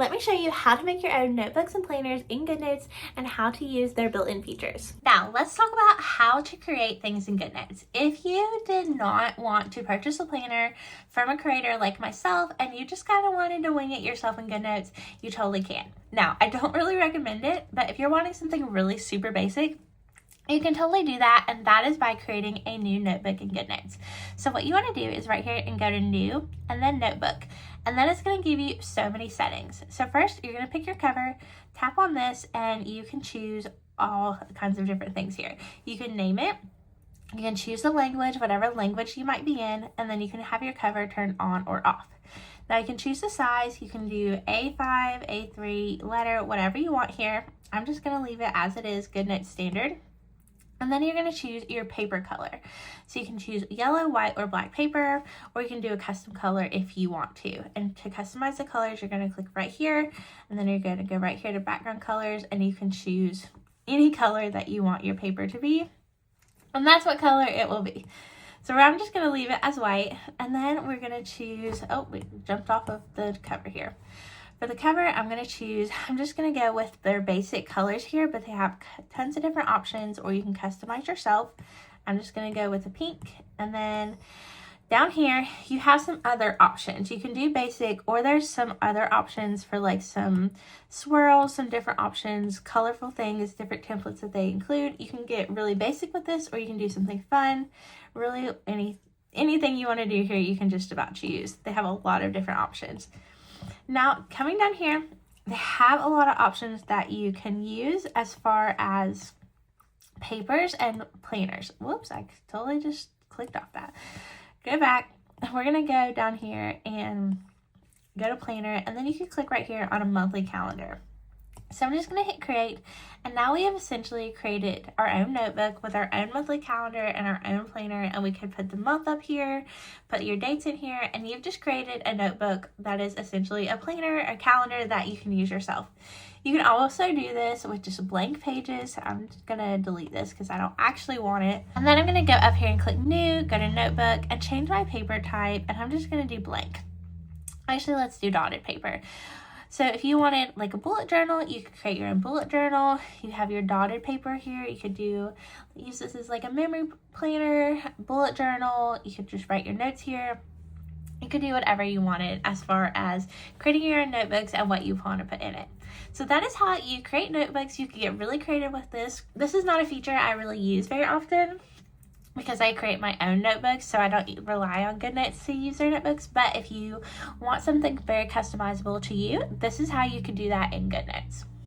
Let me show you how to make your own notebooks and planners in Goodnotes and how to use their built-in features. Now, let's talk about how to create things in Goodnotes. If you did not want to purchase a planner from a creator like myself and you just kind of wanted to wing it yourself in Goodnotes, you totally can. Now, I don't really recommend it, but if you're wanting something really super basic, you can totally do that, and that is by creating a new notebook in Goodnotes. So what you want to do is right here and go to New and then Notebook, and then it's going to give you so many settings. So first, you're going to pick your cover, tap on this, and you can choose all kinds of different things here. You can name it, you can choose the language, whatever language you might be in, and then you can have your cover turned on or off. Now you can choose the size. You can do A5, A3, letter, whatever you want here. I'm just going to leave it as it is, Goodnotes standard. And then you're going to choose your paper color. So you can choose yellow, white, or black paper, or you can do a custom color if you want to. And to customize the colors, you're going to click right here, and then you're going to go right here to background colors, and you can choose any color that you want your paper to be. And that's what color it will be. So I'm just going to leave it as white, and then we're going to choose, oh, we jumped off of the cover here. For the cover, I'm just going to go with their basic colors here, but they have tons of different options, or you can customize yourself. I'm just going to go with the pink, and then down here, you have some other options. You can do basic, or there's some other options for like some swirls, some different options, colorful things, different templates that they include. You can get really basic with this, or you can do something fun. Really, anything you want to do here, you can just about choose. They have a lot of different options. Now, coming down here, they have a lot of options that you can use as far as papers and planners. Whoops, I totally just clicked off that. Go back. We're going to go down here and go to planner, and then you can click right here on a monthly calendar. So I'm just going to hit create, and now we have essentially created our own notebook with our own monthly calendar and our own planner, and we could put the month up here, put your dates in here, and you've just created a notebook that is essentially a planner, a calendar that you can use yourself. You can also do this with just blank pages. I'm just going to delete this because I don't actually want it. And then I'm going to go up here and click new, go to notebook, and change my paper type, and I'm just going to do blank. Actually, let's do dotted paper. So if you wanted like a bullet journal, you could create your own bullet journal. You have your dotted paper here. You could use this as like a memory planner, bullet journal. You could just write your notes here. You could do whatever you wanted as far as creating your own notebooks and what you want to put in it. So that is how you create notebooks. You can get really creative with this. This is not a feature I really use very often, because I create my own notebooks, so I don't rely on Goodnotes to use their notebooks. But if you want something very customizable to you, this is how you can do that in Goodnotes.